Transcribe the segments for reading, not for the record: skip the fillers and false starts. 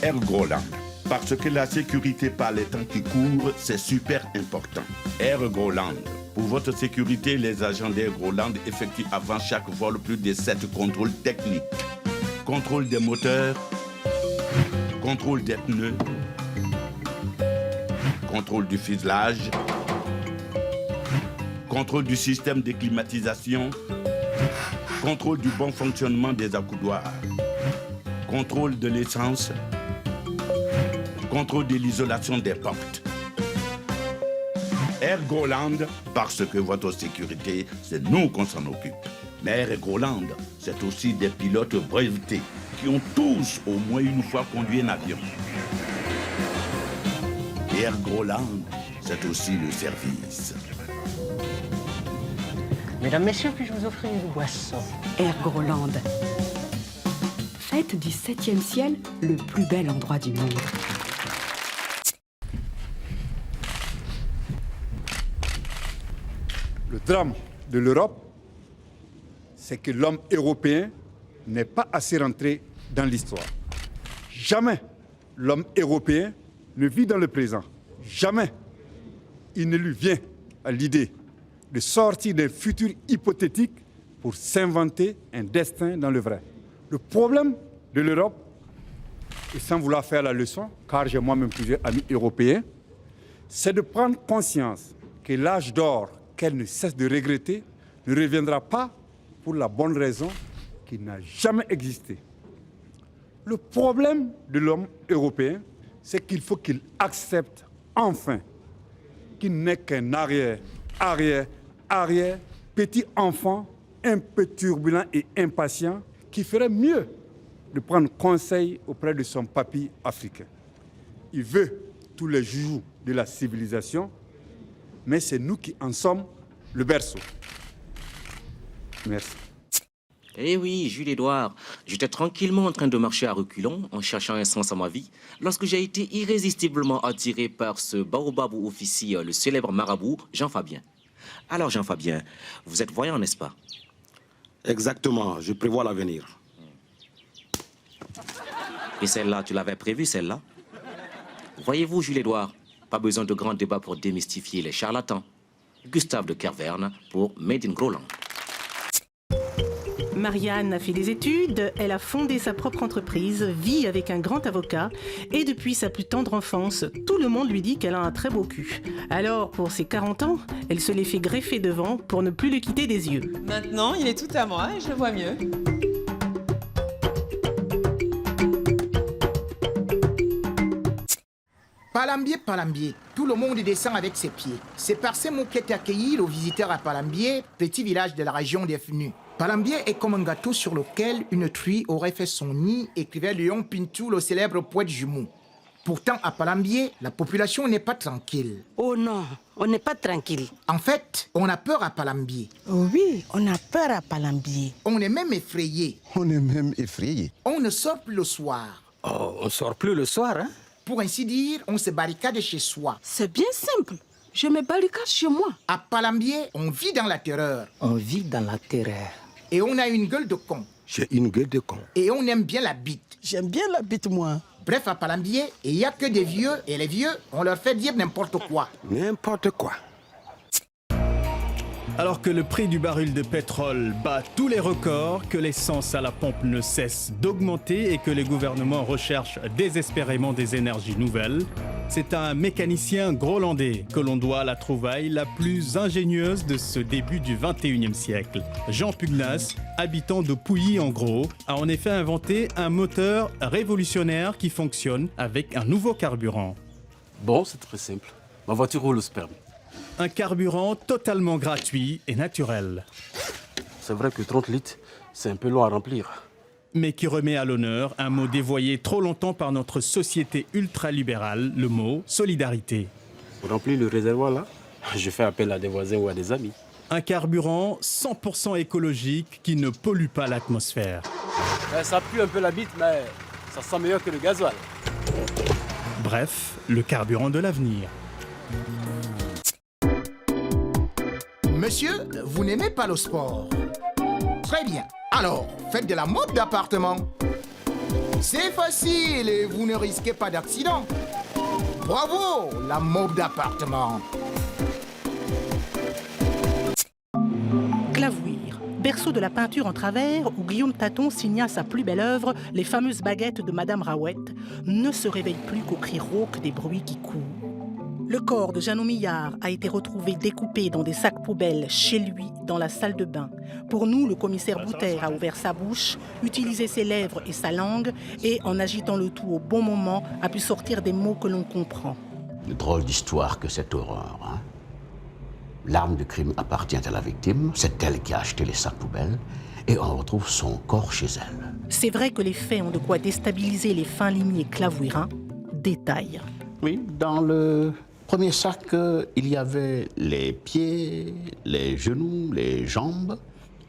Ergoland. Parce que la sécurité par les temps qui courent, c'est super important. Ergoland. Pour votre sécurité, les agents d'Ergoland effectuent avant chaque vol plus de 7 contrôles techniques. Contrôle des moteurs, contrôle des pneus, contrôle du fuselage, contrôle du système de climatisation, contrôle du bon fonctionnement des accoudoirs, contrôle de l'essence, contrôle de l'isolation des portes. Ergoland, parce que votre sécurité, c'est nous qu'on s'en occupe. Mais Ergoland, c'est aussi des pilotes brevetés qui ont tous au moins une fois conduit un avion. Et Ergoland, c'est aussi le service. Mesdames, Messieurs, puis-je vous offrir une boisson? Ergoland. Faites du 7e ciel le plus bel endroit du monde. Le drame de l'Europe, c'est que l'homme européen n'est pas assez rentré dans l'histoire. Jamais l'homme européen ne vit dans le présent. Jamais il ne lui vient à l'idée de sortir d'un futur hypothétique pour s'inventer un destin dans le vrai. Le problème de l'Europe, et sans vouloir faire la leçon, car j'ai moi-même plusieurs amis européens, c'est de prendre conscience que l'âge d'or qu'elle ne cesse de regretter ne reviendra pas pour la bonne raison qu'il n'a jamais existé. Le problème de l'homme européen, c'est qu'il faut qu'il accepte enfin qu'il n'est qu'un arrière, petit enfant un peu turbulent et impatient qui ferait mieux de prendre conseil auprès de son papy africain. Il veut tous les jours de la civilisation, mais c'est nous qui en sommes le berceau. Merci. Eh oui, Jules-Édouard, j'étais tranquillement en train de marcher à reculons, en cherchant un sens à ma vie, lorsque j'ai été irrésistiblement attiré par ce baobab où officie le célèbre marabout Jean Fabien. Alors Jean Fabien, vous êtes voyant, n'est-ce pas? Exactement, je prévois l'avenir. Et celle-là, tu l'avais prévue, celle-là? Voyez-vous, Jules-Édouard, pas besoin de grands débats pour démystifier les charlatans. Gustave de Kerverne pour Made in Groland. Marianne a fait des études, elle a fondé sa propre entreprise, vit avec un grand avocat et depuis sa plus tendre enfance, tout le monde lui dit qu'elle a un très beau cul. Alors, pour ses 40 ans, elle se les fait greffer devant pour ne plus le quitter des yeux. Maintenant, il est tout à moi et je le vois mieux. Palambier, Palambier, tout le monde descend avec ses pieds. C'est par ces mots qu'est accueilli le visiteur à Palambier, petit village de la région des Fenus. Palambier est comme un gâteau sur lequel une truie aurait fait son nid, écrivait Léon Pintou, le célèbre poète jumeau. Pourtant, à Palambier, la population n'est pas tranquille. Oh non, on n'est pas tranquille. En fait, on a peur à Palambier. Oh oui, on a peur à Palambier. On est même effrayé. On est même effrayé. On ne sort plus le soir. Oh, on sort plus le soir, hein? Pour ainsi dire, on se barricade chez soi. C'est bien simple. Je me barricade chez moi. À Palambier, on vit dans la terreur. On vit dans la terreur. Et on a une gueule de con. J'ai une gueule de con. Et on aime bien la bite. J'aime bien la bite, moi. Bref, à Palambier, il n'y a que des vieux, et les vieux, on leur fait dire n'importe quoi. N'importe quoi. Alors que le prix du baril de pétrole bat tous les records, que l'essence à la pompe ne cesse d'augmenter et que les gouvernements recherchent désespérément des énergies nouvelles, c'est à un mécanicien grolandais que l'on doit la trouvaille la plus ingénieuse de ce début du 21e siècle. Jean Pugnas, habitant de Pouilly en Gros, a en effet inventé un moteur révolutionnaire qui fonctionne avec un nouveau carburant. Bon, c'est très simple. Ma voiture roule au sperme. Un carburant totalement gratuit et naturel. C'est vrai que 30 litres, c'est un peu long à remplir. Mais qui remet à l'honneur un mot dévoyé trop longtemps par notre société ultralibérale, le mot solidarité. Pour remplir le réservoir là, je fais appel à des voisins ou à des amis. Un carburant 100% écologique qui ne pollue pas l'atmosphère. Ça pue un peu la bite, mais ça sent meilleur que le gasoil. Bref, le carburant de l'avenir. Monsieur, vous n'aimez pas le sport? Très bien. Alors, faites de la mode d'appartement. C'est facile et vous ne risquez pas d'accident. Bravo, la mob d'appartement. Clavouir, berceau de la peinture en travers où Guillaume Taton signa sa plus belle œuvre, les fameuses baguettes de Madame Raouette, ne se réveille plus qu'au cri rauque des bruits qui courent. Le corps de Jeannot Millard a été retrouvé découpé dans des sacs poubelles chez lui dans la salle de bain. Pour nous, le commissaire Bouter a ouvert sa bouche, utilisé ses lèvres et sa langue et, en agitant le tout au bon moment, a pu sortir des mots que l'on comprend. Une drôle d'histoire que cette horreur, hein? L'arme du crime appartient à la victime, c'est elle qui a acheté les sacs poubelles et on retrouve son corps chez elle. C'est vrai que les faits ont de quoi déstabiliser les fins limiers clavouirins. Détail. Oui, dans le premier sac, il y avait les pieds, les genoux, les jambes.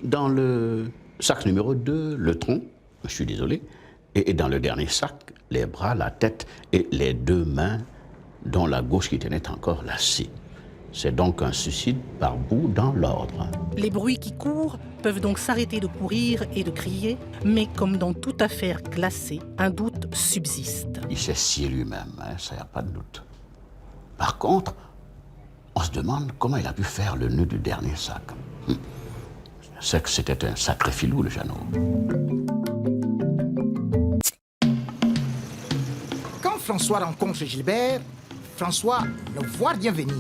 Dans le sac numéro 2, le tronc, je suis désolé. Et dans le dernier sac, les bras, la tête et les 2 mains, dont la gauche qui tenait encore la scie. C'est donc un suicide par bout dans l'ordre. Les bruits qui courent peuvent donc s'arrêter de courir et de crier, mais comme dans toute affaire classée, un doute subsiste. Il s'est scié lui-même, hein, ça n'y a pas de doute. Par contre, on se demande comment il a pu faire le nœud du dernier sac. C'est que c'était un sacré filou, le Jeannot. Quand François rencontre Gilbert, François ne voit rien venir.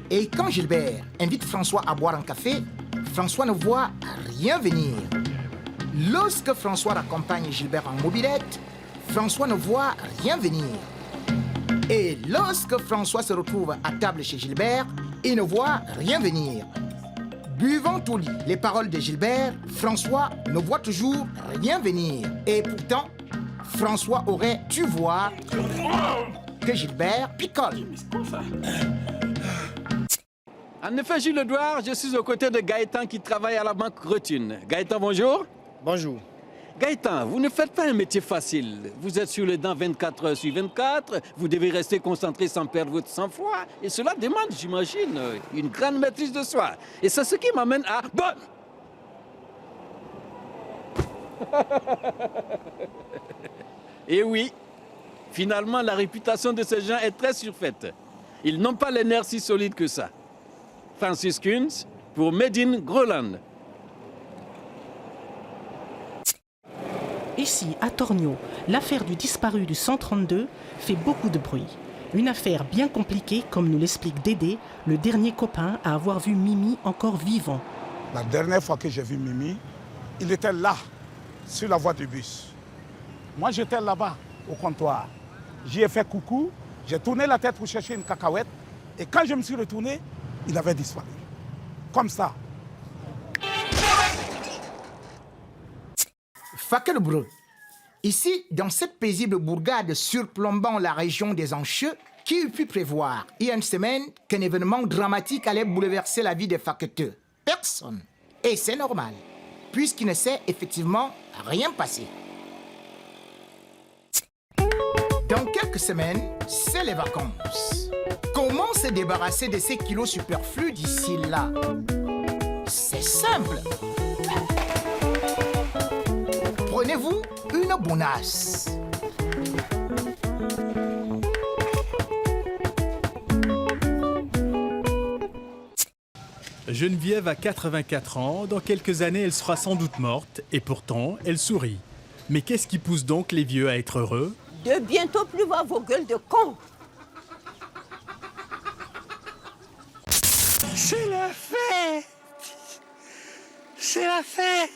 Et quand Gilbert invite François à boire un café, François ne voit rien venir. Lorsque François raccompagne Gilbert en mobilette, François ne voit rien venir. Et lorsque François se retrouve à table chez Gilbert, il ne voit rien venir. Buvant au lit les paroles de Gilbert, François ne voit toujours rien venir. Et pourtant, François aurait dû voir que Gilbert picole. En effet, Gilles Edouard, je suis aux côtés de Gaëtan qui travaille à la banque Rotune. Gaëtan, bonjour. Bonjour. Gaëtan, vous ne faites pas un métier facile. Vous êtes sur les dents 24 heures sur 24, vous devez rester concentré sans perdre votre sang-froid. Et cela demande, j'imagine, une grande maîtrise de soi. Et c'est ce qui m'amène à... Bon. Et oui, finalement, la réputation de ces gens est très surfaite. Ils n'ont pas les nerfs si solides que ça. Francis Kunz pour Made in Groland. Ici, à Tornio, l'affaire du disparu du 132 fait beaucoup de bruit. Une affaire bien compliquée, comme nous l'explique Dédé, le dernier copain à avoir vu Mimi encore vivant. La dernière fois que j'ai vu Mimi, il était là, sur la voie du bus. Moi, j'étais là-bas, au comptoir. J'y ai fait coucou, j'ai tourné la tête pour chercher une cacahuète, et quand je me suis retourné, il avait disparu. Comme ça. Fakelbreu. Ici, dans cette paisible bourgade surplombant la région des Ancheux, qui eût pu prévoir, il y a une semaine, qu'un événement dramatique allait bouleverser la vie des facteurs? Personne. Et c'est normal, puisqu'il ne s'est effectivement rien passé. Dans quelques semaines, c'est les vacances. Comment se débarrasser de ces kilos superflus d'ici là? C'est simple. Prenez-vous une bonasse. Geneviève a 84 ans. Dans quelques années, elle sera sans doute morte. Et pourtant, elle sourit. Mais qu'est-ce qui pousse donc les vieux à être heureux? De bientôt plus voir vos gueules de cons. C'est la fête! C'est la fête!